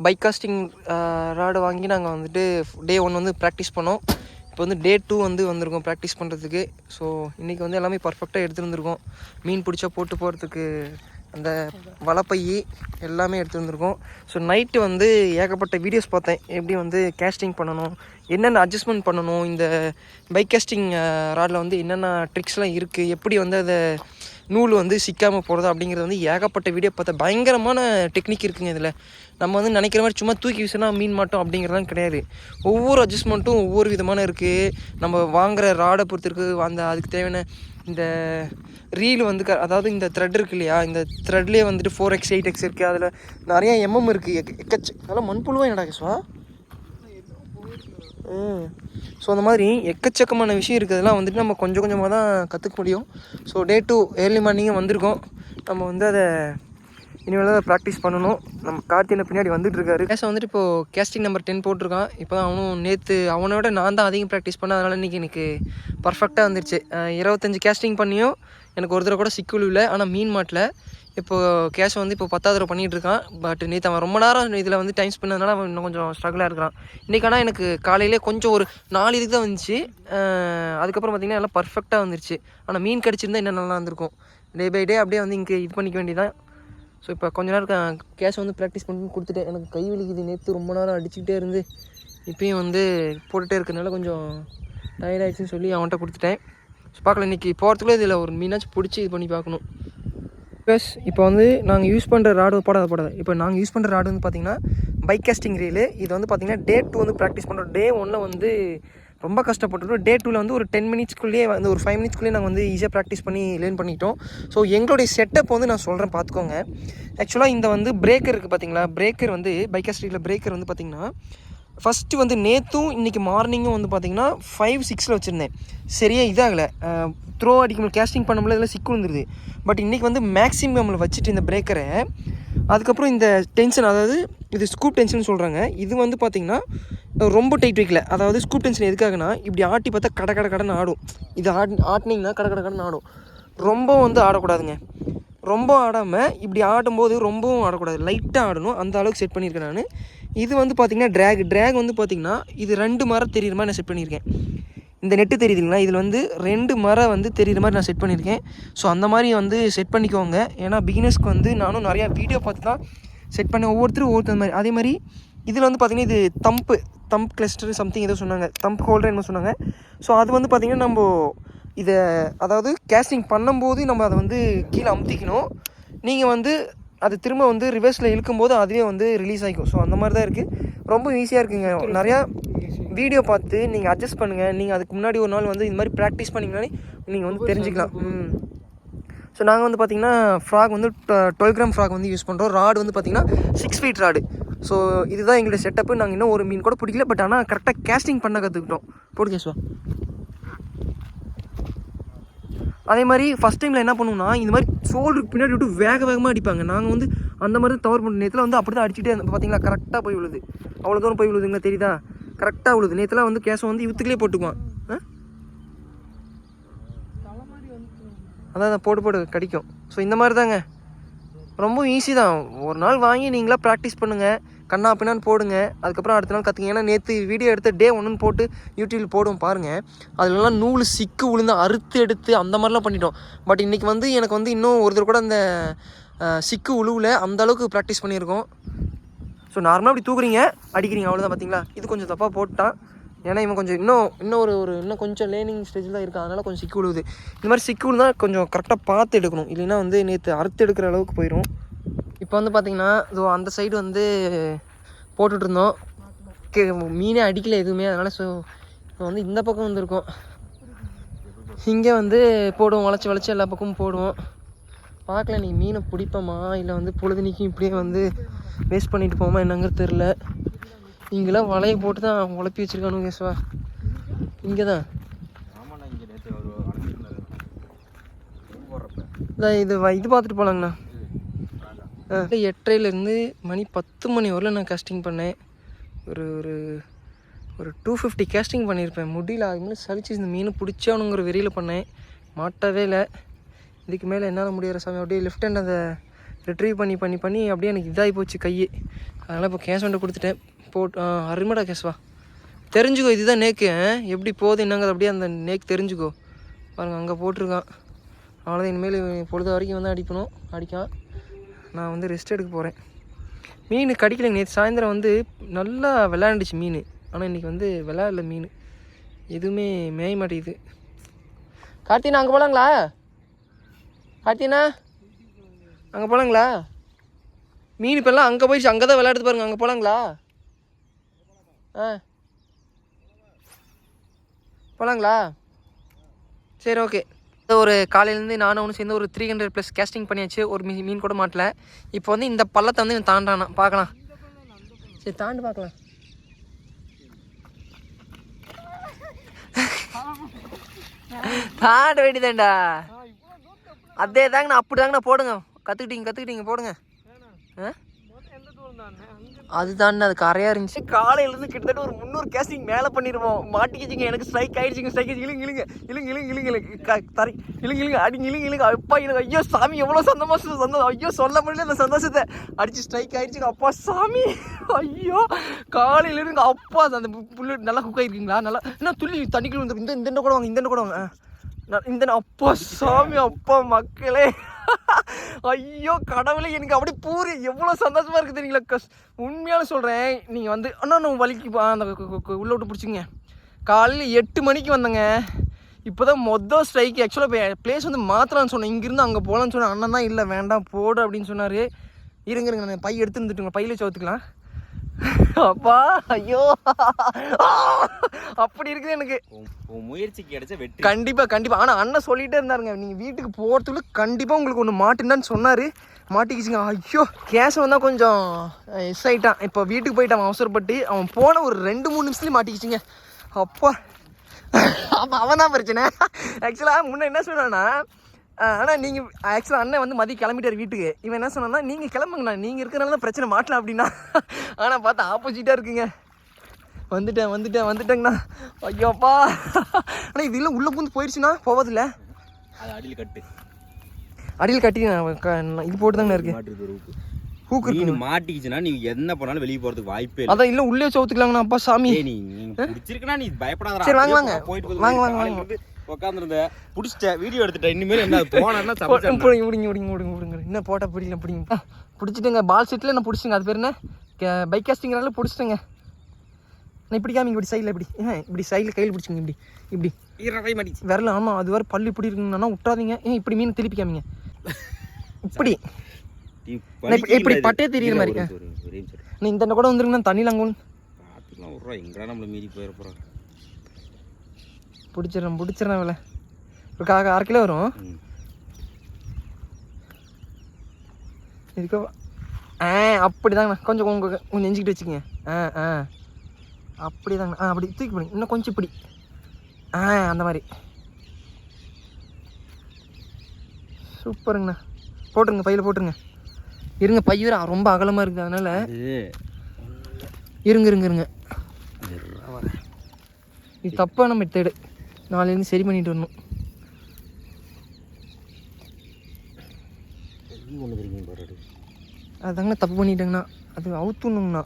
Bike costing rod வாங்கி நாங்கள் வந்துட்டு டே 1 வந்து ப்ராக்டிஸ் பண்ணோம். இப்போ வந்து டே 2 வந்து வந்திருக்கோம் ப்ராக்டிஸ் பண்ணுறதுக்கு. ஸோ இன்றைக்கி வந்து எல்லாமே பர்ஃபெக்டாக எடுத்துகிட்டு வந்திருக்கோம். மீன் பிடிச்சா போட்டு போகிறதுக்கு அந்த வலைப்பை எல்லாமே எடுத்து வந்திருக்கோம். ஸோ நைட்டு வந்து ஏகப்பட்ட வீடியோஸ் பார்த்தேன், எப்படி வந்து கேஸ்டிங் பண்ணணும், என்னென்ன அட்ஜஸ்ட்மெண்ட் பண்ணணும், இந்த பைக் கேஸ்டிங் ராடில் வந்து என்னென்ன ட்ரிக்ஸ்லாம் இருக்குது, எப்படி வந்து அதை நூல் வந்து சிக்காமல் போகிறது அப்படிங்கிறது வந்து ஏகப்பட்ட வீடியோ பார்த்தேன். பயங்கரமான டெக்னிக் இருக்குங்க இதில். நம்ம வந்து நினைக்கிற மாதிரி சும்மா தூக்கி வீசினா மீன் மாட்டோம் அப்படிங்கிறதுலாம் கிடையாது. ஒவ்வொரு அட்ஜஸ்ட்மெண்ட்டும் ஒவ்வொரு விதமான இருக்குது. நம்ம வாங்குகிற ராடை பொறுத்து இருக்குது. அந்த அதுக்கு தேவையான இந்த ரீல் வந்து அதாவது இந்த த்ரெட் இருக்குது இல்லையா, இந்த த்ரெட்லேயே வந்துட்டு 4x 8x இருக்குது. அதில் நிறையா எம்எம் இருக்குது. அதெல்லாம் மண்புழுவாக என்னடா கேஸ்வா. ஸோ அந்த மாதிரி எக்கச்சக்கமான விஷயம் இருக்கிறதுலாம் வந்துட்டு நம்ம கொஞ்சம் கொஞ்சமாக தான் கற்றுக்க முடியும். ஸோ டே 2 ஏர்லி மார்னிங்கே வந்திருக்கோம். நம்ம வந்து அதை இனிமேல் தான் ப்ராக்டிஸ் பண்ணணும். நம்ம கார்த்தினை பின்னாடி வந்துட்டுருக்காரு. கேஸை வந்துட்டு இப்போது கேஸ்டிங் நம்பர் 10 போட்டிருக்கான். இப்போ தான் அவனும் நேற்று அவனோட நான் தான் அதிகம் ப்ராக்டிஸ் பண்ணேன். அதனால் இன்றைக்கி எனக்கு பர்ஃபெக்டாக வந்துருச்சு. 25 கேஸ்டிங் பண்ணியும் எனக்கு ஒரு தடவை கூட சிக்கல் இல்லை. ஆனால் மீன் மாட்டில் இப்போது கேஷ் வந்து இப்போ 10வது தடவை பண்ணிகிட்டு இருக்கான். பட் நேற்று அவன் ரொம்ப நேரம் இதில் வந்து டைம் ஸ்பெண்ட் பண்ணதுனால அவன் இன்னும் கொஞ்சம் ஸ்ட்ரகிளாக இருக்கிறான். இன்றைக்கி ஆனால் எனக்கு காலையிலே கொஞ்சம் ஒரு 4 இதுக்கு தான் வந்துச்சு. அதுக்கப்புறம் பார்த்திங்கன்னா எல்லாம் பர்ஃபெக்டாக வந்துருச்சு. ஆனால் மீன் கடிச்சிருந்தால் இன்னும் நல்லா இருந்திருக்கும். டே பை டே அப்படியே வந்து இங்கே இது பண்ணிக்க வேண்டியதான். ஸோ இப்போ கொஞ்ச நேரம் கேஷ் வந்து ப்ராக்டிஸ் பண்ணி கொடுத்துட்டேன். எனக்கு கை வலிக்குது, நேற்று ரொம்ப நேரம் அடிச்சுக்கிட்டே இருந்து இப்போயும் வந்து போட்டுகிட்டே இருக்கிறதுனால கொஞ்சம் டயர்டாகிடுச்சின்னு சொல்லி அவன்கிட்ட கொடுத்துட்டேன். ஸோ பார்க்கலாம், இன்றைக்கி போகிறதுக்குள்ளே இதில் ஒரு மீனாச்சும் பிடிச்சி இது பண்ணி பார்க்கணும். ப்ளஸ் இப்போ வந்து நாங்கள் யூஸ் பண்ணுற ராடு போடாத இப்போ நாங்கள் யூஸ் பண்ணுற ராடு வந்து பார்த்திங்கன்னா பைக் கேஸ்டிங் ரீலு. இது வந்து பார்த்திங்கன்னா டே 2 வந்து ப்ராக்டிஸ் பண்ணுறோம். டே 1 வந்து ரொம்ப கஷ்டப்பட்டுட்டோம். டே 2 வந்து ஒரு 10 மினிட்ஸ்க்குள்ளேயே வந்து ஒரு 5 மினிட்ஸ்க்குள்ளேயே நாங்கள் வந்து ஈஸியாக ப்ராக்டிஸ் பண்ணி லேர்ன் பண்ணிட்டோம். ஸோ எங்களுடைய செட்டப் வந்து நான் சொல்கிறேன் பார்த்துக்கோங்க. ஆக்சுவலாக இந்த வந்து பிரேக்கர் இருக்குது பார்த்திங்களா, பிரேக்கர் வந்து பைக் கேஸ்டிங்கில் பிரேக்கர் வந்து பார்த்திங்கன்னா ஃபஸ்ட்டு வந்து நேற்றும் இன்றைக்கி மார்னிங்கும் வந்து பார்த்திங்கன்னா 5-6 வச்சுருந்தேன். சரியாக இதாகலை. த்ரோ அடிக்கும் கேஸ்டிங் பண்ணும்போது இதெல்லாம் சிக்கு வந்துடுது. பட் இன்றைக்கி வந்து மேக்ஸிமமில் வச்சுட்டு இந்த பிரேக்கரை அதுக்கப்புறம் இந்த டென்ஷன், அதாவது இது ஸ்கூப் டென்ஷன் சொல்கிறாங்க. இது வந்து பார்த்திங்கன்னா ரொம்ப டைட் வைக்கல. அதாவது ஸ்கூப் டென்ஷன் எதுக்காகனா இப்படி ஆட்டி பார்த்தா கடன்னு ஆடும். இது ஆட்டினீங்கன்னா கடன்னு ஆடும். ரொம்ப வந்து ஆடக்கூடாதுங்க. ரொம்ப ஆடாமல் இப்படி ஆடும்போது ரொம்பவும் ஆடக்கூடாது, லைட்டாக ஆடணும். அந்த அளவுக்கு செட் பண்ணியிருக்கேன் நான். இது வந்து பார்த்திங்கன்னா ட்ராக் வந்து பார்த்திங்கன்னா இது 2 மரம் தெரியுற மாதிரி நான் செட் பண்ணியிருக்கேன். இந்த நெட்டு தெரியுதுங்களா, இதில் வந்து 2 மரம் வந்து தெரியுற மாதிரி நான் செட் பண்ணியிருக்கேன். ஸோ அந்த மாதிரி வந்து செட் பண்ணிக்கோங்க. ஏன்னா பிகினர்ஸ்க்கு வந்து நானும் நிறையா வீடியோ பார்த்து தான் செட் பண்ணேன். ஒவ்வொருத்தர் மாதிரி. அதே மாதிரி இதில் வந்து பார்த்திங்கன்னா இது தம்ப் கிளஸ்டர் சம்திங் ஏதோ சொன்னாங்க, தம்ப் ஹோல்டர் என்ன சொன்னாங்க. ஸோ அது வந்து பார்த்திங்கன்னா நம்ம இதை அதாவது கேஸ்டிங் பண்ணும்போது நம்ம அதை வந்து கீழே அமுத்திக்கணும். நீங்கள் வந்து அது திரும்ப வந்து ரிவர்ஸில் இழுக்கும்போது அதுவே வந்து ரிலீஸ் ஆகிக்கும். ஸோ அந்த மாதிரி தான் இருக்குது. ரொம்ப ஈஸியாக இருக்குங்க. நிறையா வீடியோ பார்த்து நீங்கள் அட்ஜஸ்ட் பண்ணுங்கள். நீங்கள் அதுக்கு முன்னாடி ஒரு நாள் வந்து இது மாதிரி ப்ராக்டிஸ் பண்ணிங்கனாலே நீங்கள் வந்து தெரிஞ்சுக்கலாம். ஸோ நாங்கள் வந்து பார்த்திங்கன்னா ஃப்ராக் வந்து 12 கிராம் ஃப்ராக் வந்து யூஸ் பண்ணுறோம். ராடு வந்து பார்த்திங்கன்னா 6 ஃபீட் ராடு. ஸோ இதுதான் எங்களுடைய செட்டப்பு. நாங்கள் இன்னும் ஒரு மீன் கூட பிடிக்கல. பட் ஆனால் கரெக்டாக கேஸ்டிங் பண்ண கற்றுக்கிட்டோம். போட்டு கேஸ்வா. அதே மாதிரி ஃபஸ்ட் டைமில் என்ன பண்ணுவோம்னா இந்த மாதிரி ஷோல்டருக்கு பின்னாடி விட்டு வேகமாக அடிப்பாங்க. நாங்கள் வந்து அந்த மாதிரி தான் தவறு பண்ண. நேரத்தில் வந்து அப்படி தான் அடிச்சுட்டே இருந்தோம். பார்த்தீங்களா, கரெக்டாக போய் விழுது. அவ்வளோ தூரம் போய் விழுதுங்களா, தெரியுதா? கரெக்டாக விழுது. நேற்றுலாம் வந்து கேஸை வந்து இவத்துக்குள்ளே போட்டுக்குவான். அதான் போட்டு கடிக்கும். ஸோ இந்த மாதிரி தாங்க, ரொம்ப ஈஸி தான். ஒரு நாள் வாங்கி நீங்களாக ப்ராக்டிஸ் பண்ணுங்கள். கண்ணா பின்னான்னு போடுங்க. அதுக்கப்புறம் அடுத்த நாள் கற்றுங்க. ஏன்னா நேற்று வீடியோ எடுத்து டே 1 போட்டு யூடியூப்பில் போடுவோம் பாருங்கள். அதுலலாம் நூல் சிக்கு விழுந்து அறுத்து எடுத்து அந்த மாதிரிலாம் பண்ணிட்டோம். பட் இன்றைக்கி வந்து எனக்கு வந்து இன்னும் ஒருத்தர் கூட அந்த சிக்கு உழுவில் அந்தளவுக்கு ப்ராக்டிஸ் பண்ணியிருக்கோம். ஸோ நார்மலாக அப்படி தூக்குறீங்க, அடிக்கிறீங்க, அவ்வளோதான். பார்த்தீங்களா, இது கொஞ்சம் தப்பாக போட்டான். ஏன்னா இவன் கொஞ்சம் இன்னும் கொஞ்சம் லேர்னிங் ஸ்டேஜில் தான் இருக்குது. அதனால் கொஞ்சம் சிக்கு விழுவுது. இந்த மாதிரி சிக்கு விழுந்தால் கொஞ்சம் கரெக்டாக பார்த்து எடுக்கணும். இல்லைன்னா வந்து நேற்று அறுத்து எடுக்கிற அளவுக்கு போயிடும். இப்போ வந்து பார்த்திங்கன்னா இதோ அந்த சைடு வந்து போட்டுட்ருந்தோம். மீனே அடிக்கலை எதுவுமே. அதனால் ஸோ இப்போ வந்து இந்த பக்கம் வந்துருக்கோம். இங்கே வந்து போடுவோம், வளைச்சி எல்லா பக்கமும் போடுவோம். பார்க்கல நீ மீனை பிடிப்போமா இல்லை வந்து பொழுதுனிக்கும் இப்படியே வந்து வேஸ்ட் பண்ணிட்டு போமா என்னங்கிறது தெரில. இங்கெல்லாம் வலையை போட்டு தான் உழப்பி வச்சுருக்கானுங்க கேஸ்வா. இங்கே தான் இது பார்த்துட்டு போகலாங்கண்ணா. 8:30 மணி 10 மணி வரல நான் கேஸ்டிங் பண்ணேன். ஒரு 250 கேஸ்டிங் பண்ணியிருப்பேன். முடியல, அது மாதிரி சலிச்சு இந்த மீன் பிடிச்சானுங்கிற வெறியில் பண்ணேன். மாட்டவே இல்லை. இதுக்கு மேலே என்னால் முடியாத சாமி. அப்படியே லெஃப்ட் ஹேண்ட் அந்த ரிட்ரீவ் பண்ணி பண்ணி பண்ணி அப்படியே எனக்கு இதாகி போச்சு கை. அதனால் இப்போ கேஷ் வந்து கொடுத்துட்டேன். போட்டு அருமைடா கேஷ்வா. தெரிஞ்சுக்கோ இதுதான் நேக்கு. எப்படி போகுது என்னங்கிறது அப்படியே அந்த நேக்கு தெரிஞ்சுக்கோ. பாருங்கள் அங்கே போட்டிருக்கான். அவ்வளோதான். இனிமேல் பொழுது வரைக்கும் வந்து அடிக்கணும். அடிக்கான். நான் வந்து ரெஸ்ட் எடுக்க போகிறேன். மீன் கடிக்கலைங்க. நேற்று சாயந்தரம் வந்து நல்லா விளையாண்டுச்சு மீன். ஆனால் இன்றைக்கி வந்து விளையாடல மீன். எதுவுமே மேய மாட்டேங்குது. கார்த்தினா அங்கே போகலாங்களா? கார்த்தினா அங்கே போகலாங்களா? மீன் இப்போல்லாம் அங்கே போயிடுச்சு. அங்கே தான் விளையாடுது பாருங்க. அங்கே போகலாங்களா? போகலாங்களா? சரி ஓகே. ஒரு காலையிலேருந்து நானும் ஒன்று சேர்ந்து ஒரு 300+ கேஸ்டிங் பண்ணியாச்சு. ஒரு மீன் கூட மாட்டல. இப்போ வந்து இந்த பள்ளத்தை வந்து இவன் தாண்டானா பார்க்கலாம். சரி தாண்டு பார்க்கலாம். தாண்ட வேண்டியதாண்டா. அதே தாங்கண்ணா. அப்படி தாங்கண்ணா போடுங்க. கற்றுக்கிட்டீங்க போடுங்க. அது தானே அது கரையாக இருந்துச்சு. காலையிலேருந்து கிட்டத்தட்ட ஒரு 300 கேஸ்டிங் மேலே பண்ணிடுவோம். மாட்டிக்கிச்சிங்க. எனக்கு ஸ்ட்ரைக் ஆகிடுச்சிங்க. ஸ்ட்ரைக் ஆகிடுச்சு. இழுங்க அடிங்க. அப்பா எனக்கு ஐயோ சாமி எவ்வளோ சந்தோஷம். ஐயோ சொல்ல முடியல அந்த சந்தோஷத்தை. அடிச்சு ஸ்ட்ரைக் ஆகிடுச்சுங்க. அப்பா சாமி ஐயோ காலையிலேருந்து அப்பா அந்த புல்லு நல்லா குக் ஆகிருக்கீங்களா? நல்லா என்ன துள்ளி தண்ணிக்குள்ள வந்து இந்த கூட வாங்க. இந்த அப்பா சாமி அப்பா மக்களே ஐயோ கடவுளே எனக்கு அப்படி பூரி எவ்வளோ சந்தோஷமாக இருக்குது தெரியுங்களா? உண்மையால சொல்கிறேன். நீங்கள் வந்து அண்ணா வலிக்கு அந்த உள்ள விட்டு பிடிச்சிங்க. காலையில் 8 மணிக்கு வந்தேங்க. இப்போ தான் மொதல் ஸ்ட்ரைக்கு. ஆக்சுவலாக பிளேஸ் வந்து மாற்றலான்னு சொன்னேன். இங்கேருந்து அங்கே போகலான்னு சொன்னேன். அண்ணன் தான் இல்லை வேண்டாம் போடு அப்படின்னு சொன்னார். இருங்க நான் பை எடுத்து இருந்துட்டுங்க. பையில சோத்துக்கலாம். அப்பா ஐயோ அப்படி இருக்குது எனக்கு. முயற்சிக்கு கிடைச்ச வெற்றி கண்டிப்பாக. ஆனால் அண்ணன் சொல்லிகிட்டே இருந்தாருங்க, நீங்கள் வீட்டுக்கு போகிறதுக்குள்ள கண்டிப்பாக உங்களுக்கு ஒன்று மாட்டுன்னு சொன்னார். மாட்டிக்கிச்சிங்க. ஐயோ கேஷ் வந்தால் கொஞ்சம் எஸ் ஆகிட்டான். இப்போ வீட்டுக்கு போயிட்டான் அவசரப்பட்டு. அவன் போன ஒரு 2-3 நிமிஷத்துலேயும் மாட்டிக்கிச்சிங்க. அப்பா அவன் தான் பிரச்சனை. ஆக்சுவலாக முன்னே என்ன சொன்னான்னா, ஆனால் நீங்கள் ஆக்சுவலாக அண்ணன் வந்து மதியம் கிளம்பிட்டார் வீட்டுக்கு. இவன் என்ன சொன்னா, நீங்கள் கிளம்புங்கண்ணா, நீங்கள் இருக்கிறனால பிரச்சனை மாட்டலாம் அப்படின்னா. ஆனால் பார்த்தா ஆப்போசிட்டாக இருக்குங்க. வந்துட்டேங்கண்ணா. ஐயோப்பா. ஆனால் இது இல்லை உள்ளே பூந்து போயிடுச்சுன்னா போவதில்ல. அது அடியில் கட்டி இது போட்டு தாங்கண்ணா இருக்கு. ஹூக்கு இருக்கு. மாட்டிக்கிச்சுன்னா நீ என்ன பண்ணாலும் வெளியே போகிறதுக்கு வாய்ப்பே இல்லை. அதான் இல்லை உள்ளே சவுத்துக்கலாங்கண்ணா. அப்பா சாமி நீ பிடிச்சிருக்குன்னா நீ பயப்படாத. சரி வாங்க உட்காந்துருந்த பிடிச்சிட்டேன். வீடியோ எடுத்துட்டேன். இனிமேல் என்ன போனா பிடிங்க என்ன போட்டால் பிடிங்க பிடிச்சிட்டுங்க. பால் செட்டில் என்ன பிடிச்சிங்க. அது பேர் என்ன பைக் காஸ்டிங்கிறால பிடிச்சிட்டேங்க. நான் இப்படி காமிங்க. இப்படி சைடில் இப்படி சைடில் கையில் பிடிச்சிங்க. இப்படி விரல. ஆமாம் அது வேறு பல்லு இப்படி இருக்குங்கன்னா விட்டாதீங்க. இப்படி மீன் திருப்பி காமிங்க. இப்படி பட்டே தெரியுற மாதிரி. நீ இந்த கூட வந்துருங்கண்ணா. தண்ணியில் அங்கே எங்கடா நம்மளை மீறி போயிடப்போகிறோம். பிடிச்சிடறேன் விலை ஒரு 1/2 கிலோ வரும். இதுக்கோ அப்படி தாங்கண்ணா. கொஞ்சம் நெஞ்சிக்கிட்டு வச்சுக்கோங்க. அப்படி தாங்கண்ணா. அப்படி தூக்கி போடுங்க. இன்னும் கொஞ்சம் இப்படி அந்த மாதிரி. சூப்பருங்கண்ணா. போட்டுருங்க பையில் போட்டுருங்க. இருங்க பை வேறு ரொம்ப அகலமாக இருக்குது. அதனால் இருங்க இது தப்பான மெத்தேடு. நாளையிலேருந்து சரி பண்ணிட்டு வரணும். அதுதாங்கண்ணா தப்பு பண்ணிட்டேங்கண்ணா. அது அவுத்துணுங்கண்ணா.